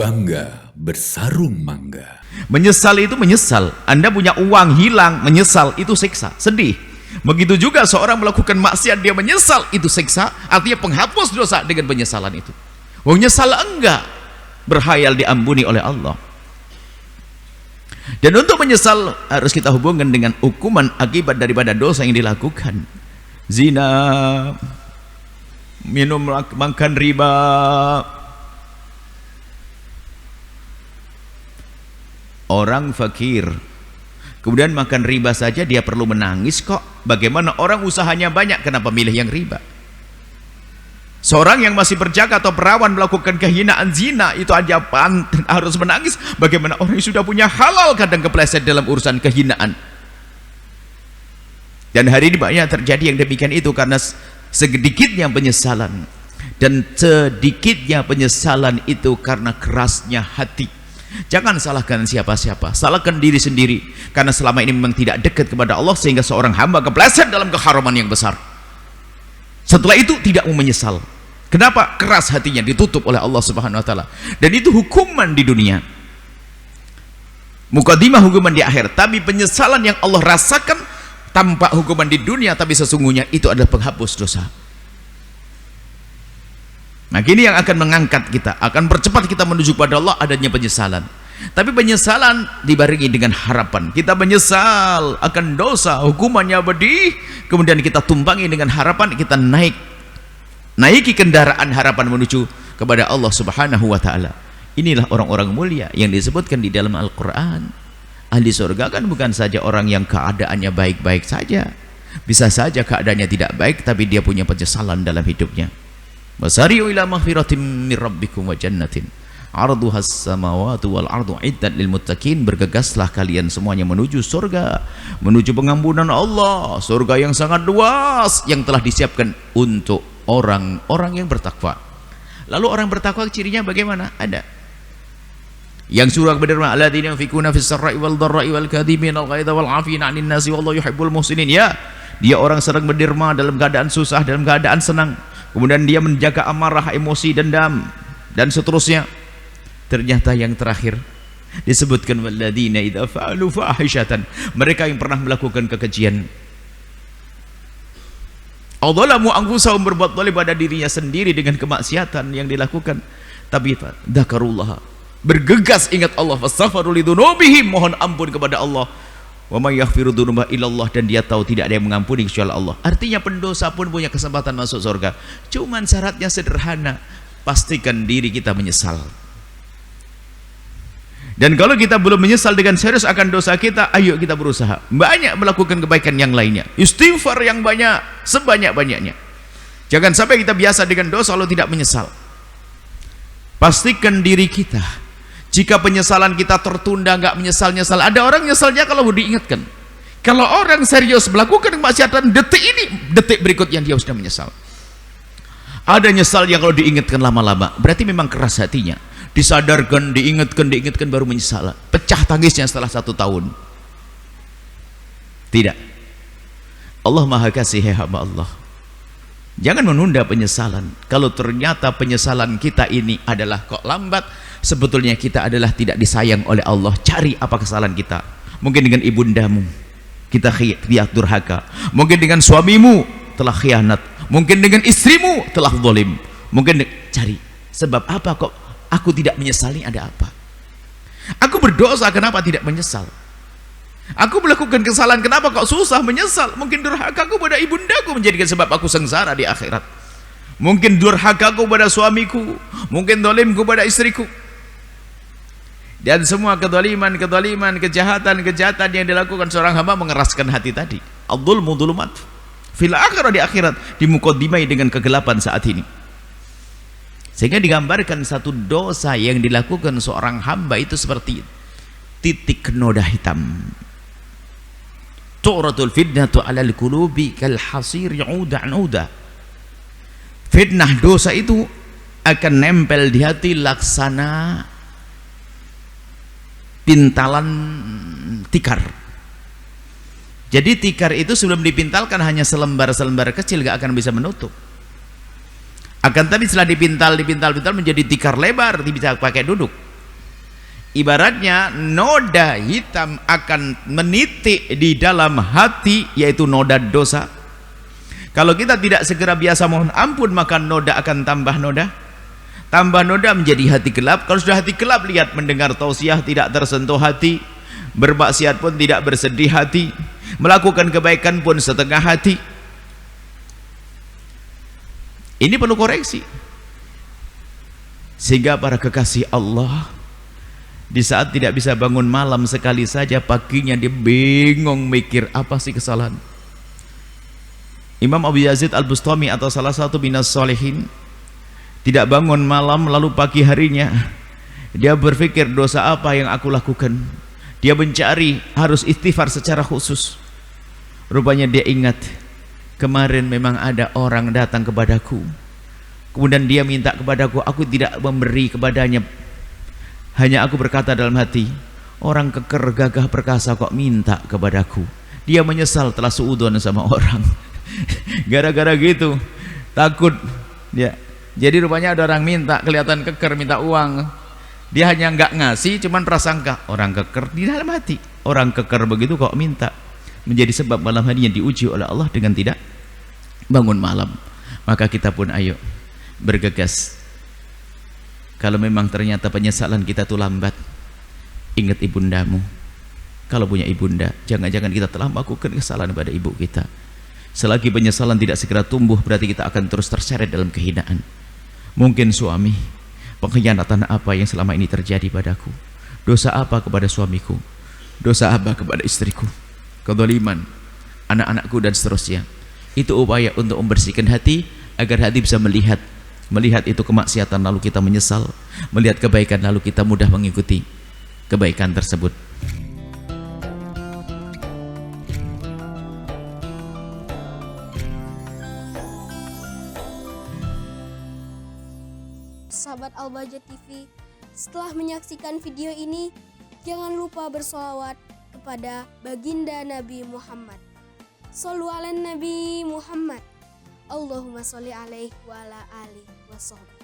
Bangga bersarung mangga. Menyesal itu menyesal. Anda punya uang hilang, menyesal itu siksa, sedih. Begitu juga seorang melakukan maksiat, dia menyesal, itu siksa. Artinya penghapus dosa dengan penyesalan itu. Menyesal enggak, berhayal diampuni oleh Allah. Dan untuk menyesal harus kita hubungkan dengan hukuman akibat daripada dosa yang dilakukan. Zina, minum, makan riba, orang fakir kemudian makan riba saja dia perlu menangis kok. Bagaimana orang usahanya banyak, kenapa milih yang riba? Seorang yang masih berjaga atau perawan melakukan kehinaan zina, itu aja harus menangis. Bagaimana orang yang sudah punya halal kadang kepleset dalam urusan kehinaan? Dan hari ini banyak terjadi yang demikian itu karena sedikitnya penyesalan. Dan sedikitnya penyesalan itu karena kerasnya hati. Jangan salahkan siapa-siapa, salahkan diri sendiri, karena selama ini memang tidak dekat kepada Allah sehingga seorang hamba kepleset dalam keharaman yang besar. Setelah itu tidak mau menyesal. Kenapa? Keras hatinya, ditutup oleh Allah Subhanahu wa taala. Dan itu hukuman di dunia, mukadimah hukuman di akhir. Tapi penyesalan yang Allah rasakan tampak hukuman di dunia, tapi sesungguhnya itu adalah penghapus dosa. Nah, ini yang akan mengangkat kita, akan percepat kita menuju pada Allah, adanya penyesalan. Tapi penyesalan dibarengi dengan harapan. Kita menyesal akan dosa, hukumannya pedih, kemudian kita tumpangi dengan harapan, kita naiki kendaraan harapan menuju kepada Allah Subhanahu wa taala. Inilah orang-orang mulia yang disebutkan di dalam Al-Qur'an. Ahli surga kan bukan saja orang yang keadaannya baik-baik saja. Bisa saja keadaannya tidak baik tapi dia punya penyesalan dalam hidupnya. Wasari'u ila maghfiratin min rabbikum wa jannatin 'arduhas samawati wal ardu 'iddat lil muttaqin. Bergegaslah kalian semuanya menuju surga, menuju pengampunan Allah, surga yang sangat luas yang telah disiapkan untuk orang-orang yang bertakwa. Lalu orang bertakwa cirinya bagaimana? Ada yang surah berderma alladzina yunfikuna fis sarra'i wal dharra'i wal kadhiminal ghaidha wal 'afina 'anil nasi wallahu yuhibbul muhsinin. Ya, dia orang sedang berderma dalam keadaan susah, dalam keadaan senang, kemudian dia menjaga amarah, emosi, dendam, dan seterusnya. Ternyata yang terakhir disebutkan walladzina idza fa'alu fahishatan, mereka yang pernah melakukan kekejian, adzalamu anfusahum, berbuat zalim pada dirinya sendiri dengan kemaksiatan yang dilakukan, tapi dzakarullah, bergegas ingat Allah, fastaghfiru lidzunubihim, mohon ampun kepada Allah, wa may yaghfiru dzunuba illallah, dan dia tahu tidak ada yang mengampuni kecuali Allah. Artinya pendosa pun punya kesempatan masuk surga, cuman syaratnya sederhana, pastikan diri kita menyesal. Dan kalau kita belum menyesal dengan serius akan dosa kita, ayo kita berusaha banyak melakukan kebaikan yang lainnya, istighfar yang banyak, sebanyak-banyaknya. Jangan sampai kita biasa dengan dosa lalu tidak menyesal. Pastikan diri kita, jika penyesalan kita tertunda, nggak menyesal-nyesal. Ada orang nyesalnya kalau diingatkan. Kalau orang serius melakukan kemaksiatan, detik ini, detik berikutnya dia sudah menyesal. Ada nyesalnya kalau diingatkan lama-lama, berarti memang keras hatinya. Disadarkan, diingatkan baru menyesal. Pecah tangisnya setelah 1 tahun. Tidak. Allah Maha Kasih, hamba Allah. Jangan menunda penyesalan. Kalau ternyata penyesalan kita ini adalah kok lambat, sebetulnya kita adalah tidak disayang oleh Allah. Cari apa kesalahan kita. Mungkin dengan ibundamu kita durhaka, mungkin dengan suamimu telah khianat, mungkin dengan istrimu telah zalim. Mungkin cari sebab apa kok aku tidak menyesali, ada apa? Aku berdosa, kenapa tidak menyesal? Aku melakukan kesalahan, kenapa kok susah menyesal? Mungkin durhakaku pada ibundaku menjadikan sebab aku sengsara di akhirat. Mungkin durhakaku pada suamiku, mungkin zalimku pada istriku. Dan semua kedoliman, kejahatan yang dilakukan seorang hamba mengeraskan hati tadi. Adzulmu dzulumat fil akhirah, di akhirat dimukadimai dengan kegelapan saat ini. Sehingga digambarkan satu dosa yang dilakukan seorang hamba itu seperti titik noda hitam. Tu'ratul fitnatu 'alal qulubi kal hasir ya'uda 'uda. Fitnah dosa itu akan nempel di hati laksana pintalan tikar. Jadi tikar itu sebelum dipintalkan hanya selembar-selembar kecil, gak akan bisa menutup. Akan tapi setelah dipintal menjadi tikar lebar, bisa pakai duduk. Ibaratnya noda hitam akan menitik di dalam hati, yaitu noda dosa. Kalau kita tidak segera biasa mohon ampun, maka noda akan tambah noda, tambah noda menjadi hati gelap. Kalau sudah hati gelap, lihat mendengar tausiah tidak tersentuh hati, bermaksiat pun tidak bersedih hati, melakukan kebaikan pun setengah hati. Ini perlu koreksi. Sehingga para kekasih Allah, di saat tidak bisa bangun malam sekali saja, paginya dia bingung mikir apa sih kesalahan. Imam Abu Yazid Al-Bustami atau salah satu minas solehin tidak bangun malam, lalu pagi harinya dia berpikir dosa apa yang aku lakukan. Dia mencari, harus istighfar secara khusus. Rupanya dia ingat, kemarin memang ada orang datang kepadaku, kemudian dia minta kepadaku, aku tidak memberi kepadanya. Hanya aku berkata dalam hati, orang keker gagah perkasa kok minta kepadaku. Dia menyesal telah suudon sama orang. Gara-gara gitu takut dia. Jadi rupanya ada orang minta, kelihatan keker, minta uang. Dia hanya nggak ngasih, cuman prasangka orang keker. Di dalam hati, orang keker begitu kok minta. Menjadi sebab malam harinya diuji oleh Allah dengan tidak bangun malam. Maka kita pun ayo bergegas. Kalau memang ternyata penyesalan kita itu lambat, ingat ibundamu. Kalau punya ibunda, jangan-jangan kita telah melakukan kesalahan pada ibu kita. Selagi penyesalan tidak segera tumbuh, berarti kita akan terus terseret dalam kehinaan. Mungkin suami, pengkhianatan apa yang selama ini terjadi padaku? Dosa apa kepada suamiku? Dosa apa kepada istriku? Kezaliman anak-anakku dan seterusnya. Itu upaya untuk membersihkan hati, agar hati bisa melihat itu kemaksiatan lalu kita menyesal, melihat kebaikan lalu kita mudah mengikuti kebaikan tersebut. Sahabat Al-Bahjah TV, setelah menyaksikan video ini, jangan lupa bersolawat kepada baginda Nabi Muhammad. Shollu ala Nabi Muhammad. Allahumma sholli alaihi wa ala alihi wa sahbihi.